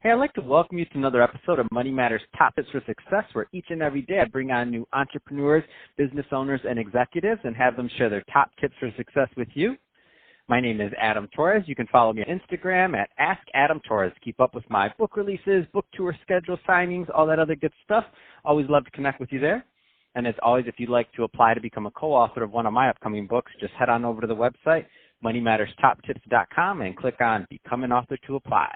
Hey, I'd like to welcome you to another episode of Money Matters Top Tips for Success, where each and every day I bring on new entrepreneurs, business owners, and executives and have them share their top tips for success with you. My name is Adam Torres. You can follow me on Instagram at AskAdamTorres. Keep up with my book releases, book tour schedule, signings, all that other good stuff. Always love to connect with you there. And as always, if you'd like to apply to become a co-author of one of my upcoming books, just head on over to the website, moneymatterstoptips.com, and click on Become an Author to apply.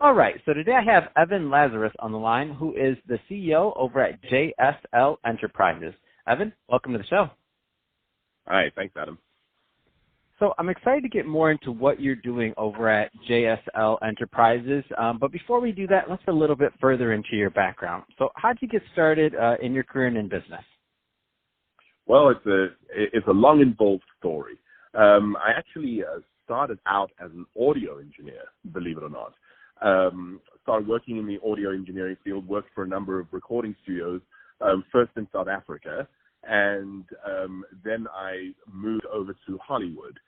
All right, so today I have Evan Lazarus on the line, who is the CEO over at JSL Enterprises. Evan, welcome to the show. Hi, thanks, Adam. So I'm excited to get more into what you're doing over at JSL Enterprises. But before we do that, let's get a little bit further into your background. So how'd you get started in your career and in business? Well, it's a long, involved story. I actually started out as an audio engineer, believe it or not. Started working in the audio engineering field, worked for a number of recording studios, first in South Africa, and then I moved over to Hollywood.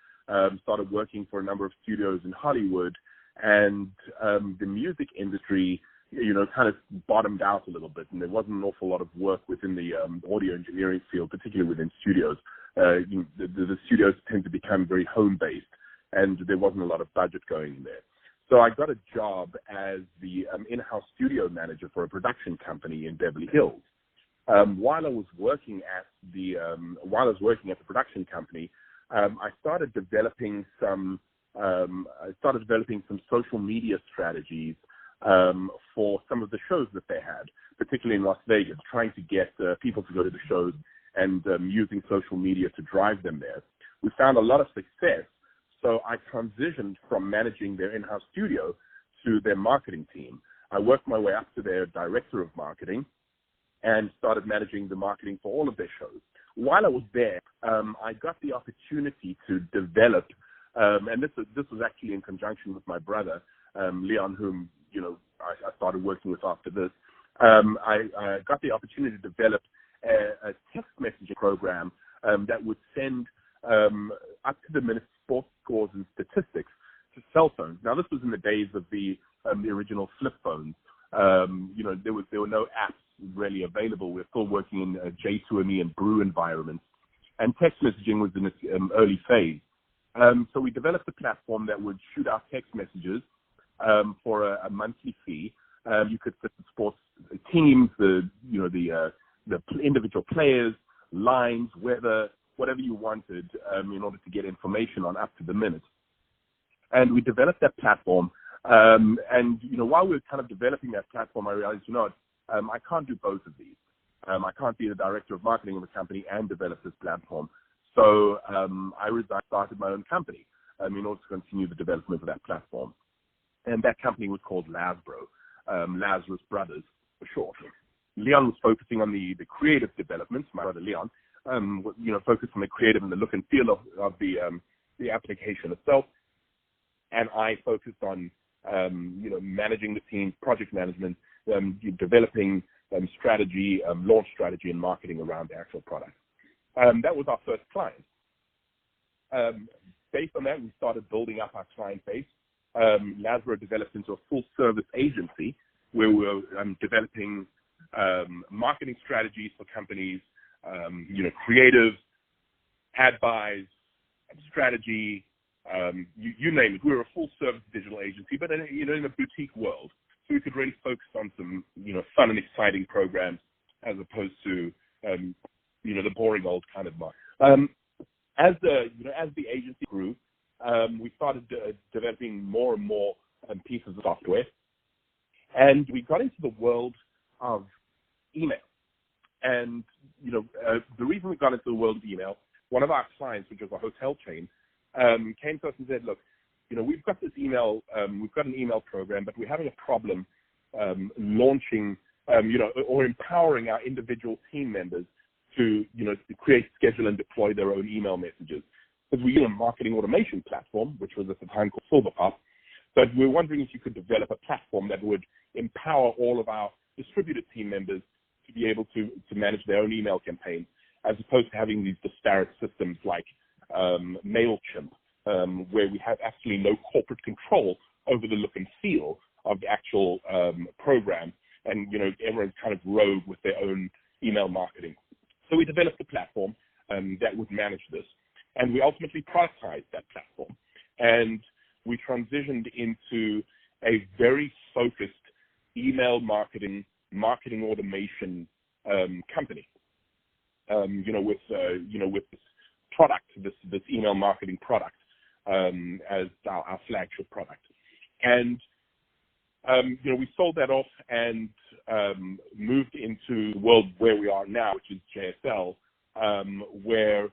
Started working for a number of studios in Hollywood, and the music industry, kind of bottomed out a little bit, and there wasn't an awful lot of work within the audio engineering field, particularly within studios. The studios tend to become very home-based, and there wasn't a lot of budget going in there. So I got a job as the in-house studio manager for a production company in Beverly Hills. While I was working at the production company, I started developing some social media strategies for some of the shows that they had, particularly in Las Vegas, trying to get people to go to the shows and using social media to drive them there. We found a lot of success. So I transitioned from managing their in-house studio to their marketing team. I worked my way up to their director of marketing and started managing the marketing for all of their shows. While I was there, I got the opportunity to develop, and this was actually in conjunction with my brother, Leon, whom I started working with after this. I got the opportunity to develop a text messaging program that would send up-to-the-minute sports scores and statistics to cell phones. Now, this was in the days of the original flip phones. There were no apps really available. We're still working in J2ME and Brew environments, and text messaging was in its early phase. So we developed a platform that would shoot out text messages for a monthly fee. You could set the sports teams, the individual players, lines, weather, whatever you wanted in order to get information on up to the minute. And we developed that platform. While we were kind of developing that platform, I realized, I can't do both of these. I can't be the director of marketing of a company and develop this platform. So I started my own company in order to continue the development of that platform. And that company was called Lazarus Brothers for short. Leon was focusing on the creative developments, my brother Leon, focused on the creative and the look and feel of the application itself. And I focused on, managing the team, project management, developing strategy, launch strategy, and marketing around the actual product. That was our first client. Based on that, we started building up our client base. Lazarus developed into a full-service agency where we were developing marketing strategies for companies, creative, ad buys, strategy, you name it. We were a full-service digital agency, but in a boutique world. So we could really focus on some, fun and exciting programs as opposed to, the boring old kind of market. As the agency grew, we started developing more and more pieces of software, and we got into the world of email. And, the reason we got into the world of email, one of our clients, which was a hotel chain, came to us and said, look, we've got this email, we've got an email program, but we're having a problem launching, or empowering our individual team members to create, schedule, and deploy their own email messages. Because we use a marketing automation platform, which was at the time called Silverpath, but we're wondering if you could develop a platform that would empower all of our distributed team members to be able to manage their own email campaigns, as opposed to having these disparate systems like MailChimp, where we have absolutely no corporate control over the look and feel of the actual program, and everyone's kind of rogue with their own email marketing. So we developed a platform that would manage this, and we ultimately productized that platform, and we transitioned into a very focused email marketing automation company. With this product, this email marketing product as our flagship product, and we sold that off and moved into the world where we are now, which is JSL, where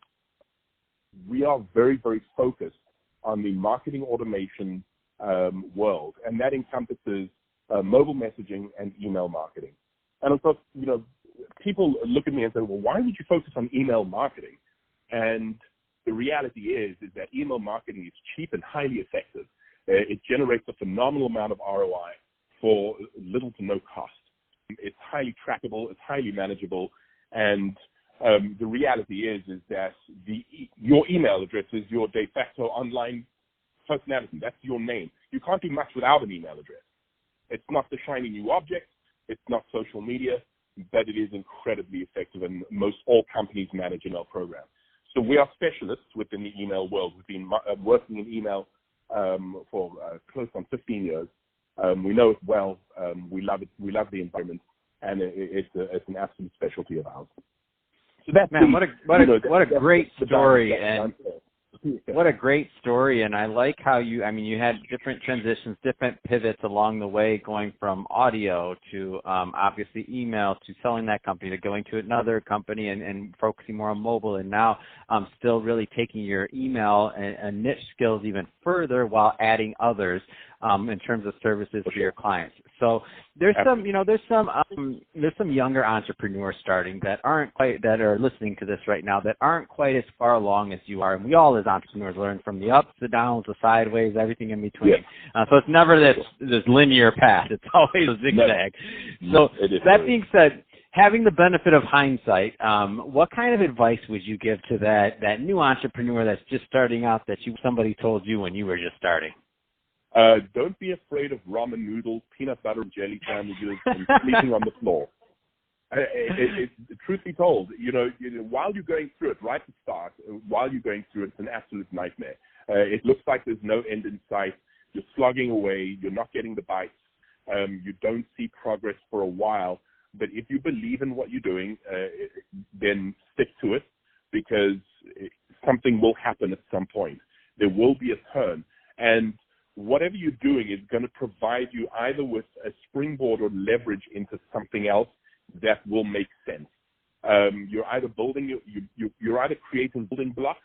we are very, very focused on the marketing automation world, and that encompasses mobile messaging and email marketing. And of course, people look at me and say, well, why would you focus on email marketing? And the reality is that email marketing is cheap and highly effective. It generates a phenomenal amount of ROI for little to no cost. It's highly trackable, it's highly manageable, and the reality is that your email address is your de facto online personality. That's your name. You can't do much without an email address. It's not the shiny new object. It's not social media, but it is incredibly effective, and most all companies manage email programs. So we are specialists within the email world. We've been working in email for close on 15 years. We know it well. We love it. We love the environment, and it's an absolute specialty of ours. So that's what a great story, and what a great story. And I like how you had different transitions, different pivots along the way, going from audio to obviously email to selling that company to going to another company and focusing more on mobile, and now still really taking your email and niche skills even further while adding others in terms of services for your clients. So there's some younger entrepreneurs starting that are listening to this right now that aren't quite as far along as you are. And we all as entrepreneurs learn from the ups, the downs, the sideways, everything in between. Yeah. So it's never this linear path. It's always a zigzag. So that being said, having the benefit of hindsight, what kind of advice would you give to that new entrepreneur that's just starting out that somebody told you when you were just starting? Don't be afraid of ramen noodles, peanut butter and jelly sandwiches, and sleeping on the floor. Truth be told, while you're going through it, right at the start, while you're going through it, it's an absolute nightmare. It looks like there's no end in sight. You're slogging away. You're not getting the bites. You don't see progress for a while. But if you believe in what you're doing, then stick to it, because something will happen at some point. There will be a turn. And whatever you're doing is going to provide you either with a springboard or leverage into something else that will make sense. You're either you're either creating building blocks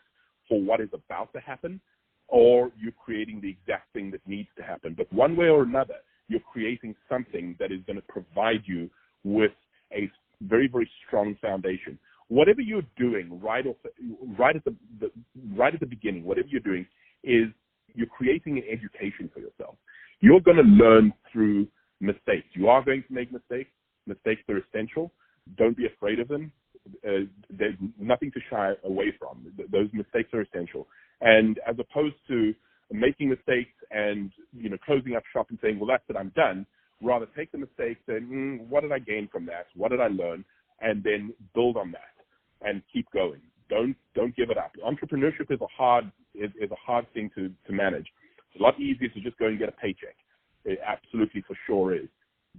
for what is about to happen, or you're creating the exact thing that needs to happen. But one way or another, you're creating something that is going to provide you with a very, very strong foundation. Whatever you're doing right at the beginning, whatever you're doing is you're creating an education for yourself. You're going to learn through mistakes. You are going to make mistakes. Mistakes are essential. Don't be afraid of them. There's nothing to shy away from. Those mistakes are essential. And as opposed to making mistakes and closing up shop and saying, well, that's it, I'm done, rather take the mistakes and what did I gain from that? What did I learn? And then build on that and keep going. Don't give it up. Entrepreneurship is a hard thing to manage. It's a lot easier to just go and get a paycheck. It absolutely for sure is.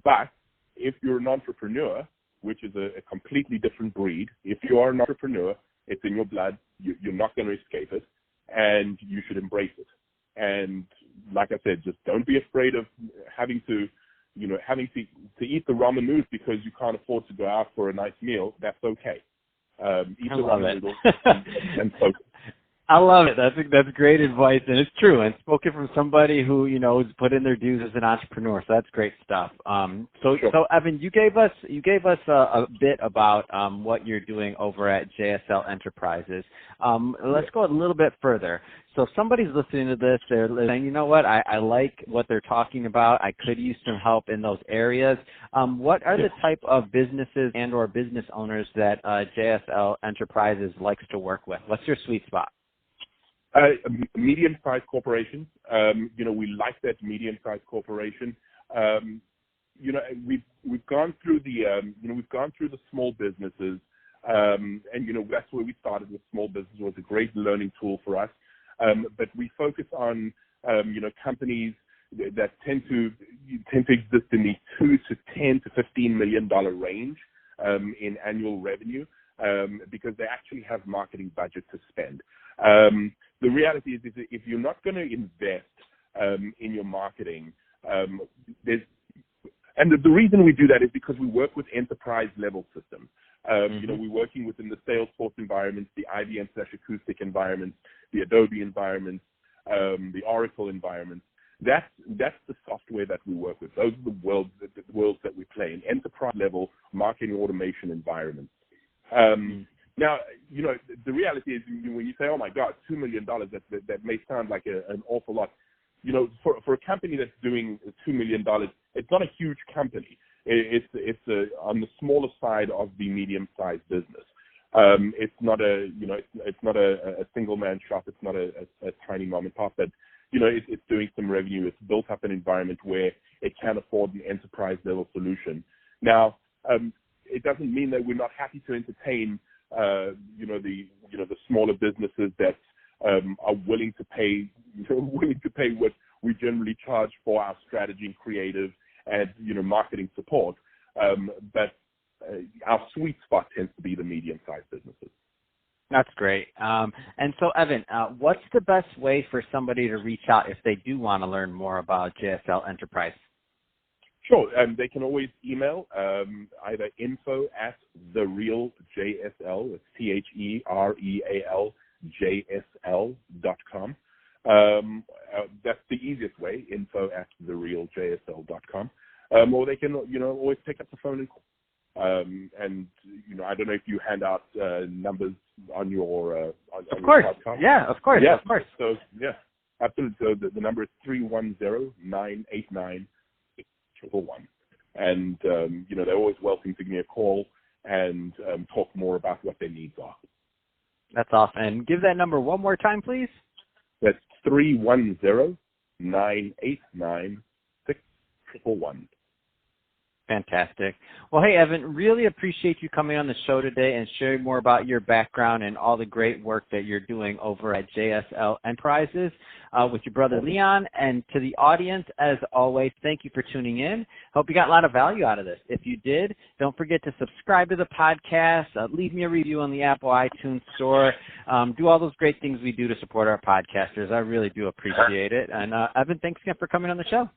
But if you're an entrepreneur, which is a completely different breed, if you are an entrepreneur, it's in your blood. You're not going to escape it, and you should embrace it. And like I said, just don't be afraid of having to eat the ramen noodles because you can't afford to go out for a nice meal. That's okay. Eat the ramen noodles and focus. I love it. That's great advice, and it's true. And spoken from somebody who has put in their dues as an entrepreneur. So that's great stuff. So Evan, you gave us a bit about what you're doing over at JSL Enterprises. Let's go a little bit further. So if somebody's listening to this, they're saying, you know what, I like what they're talking about. I could use some help in those areas. What are the type of businesses and or business owners that JSL Enterprises likes to work with? What's your sweet spot? Medium-sized corporations. We like that medium-sized corporation. You know, we've gone through the small businesses, and you know, that's where we started with small business. It was a great learning tool for us. But we focus on you know, companies that tend to exist in the $2 to $10 to $15 million range in annual revenue, because they actually have marketing budget to spend. The reality is if you're not going to invest in your marketing, the reason we do that is because we work with enterprise level systems. You know, we're working within the Salesforce environments, the IBM/Acoustic environments, the Adobe environments, the Oracle environments. That's the software that we work with. Those are the worlds that we play in, enterprise level marketing automation environments. Now, you know, the reality is when you say, oh my God, $2 million, that may sound like an awful lot. You know, for a company that's doing $2 million, it's not a huge company. It's on the smaller side of the medium-sized business. It's not a single man shop. It's not a tiny mom and pop, but you know, it's doing some revenue. It's built up an environment where it can afford an enterprise level solution. Now, it doesn't mean that we're not happy to entertain the smaller businesses that are willing to pay what we generally charge for our strategy and creative and marketing support. But our sweet spot tends to be the medium-sized businesses. That's great. And so, Evan, what's the best way for somebody to reach out if they do want to learn more about JSL Enterprise? Sure. They can always email either info@therealJSL, it's THEREAL.JSL.com. That's the easiest way, info@therealJSL.com. Or they can, always pick up the phone and call. And I don't know if you hand out numbers on your on of course. Your podcast. Yeah, of course. Yeah. Of course. So yeah, absolutely. So the number is 310-989-6111, and they're always welcome to give me a call and talk more about what their needs are. That's awesome. And give that number one more time, please. That's 310-989-6111. Fantastic. Well, hey, Evan, really appreciate you coming on the show today and sharing more about your background and all the great work that you're doing over at JSL Enterprises with your brother Leon. And to the audience, as always, thank you for tuning in. Hope you got a lot of value out of this. If you did, don't forget to subscribe to the podcast, leave me a review on the Apple iTunes store, do all those great things we do to support our podcasters. I really do appreciate it. And Evan, thanks again for coming on the show.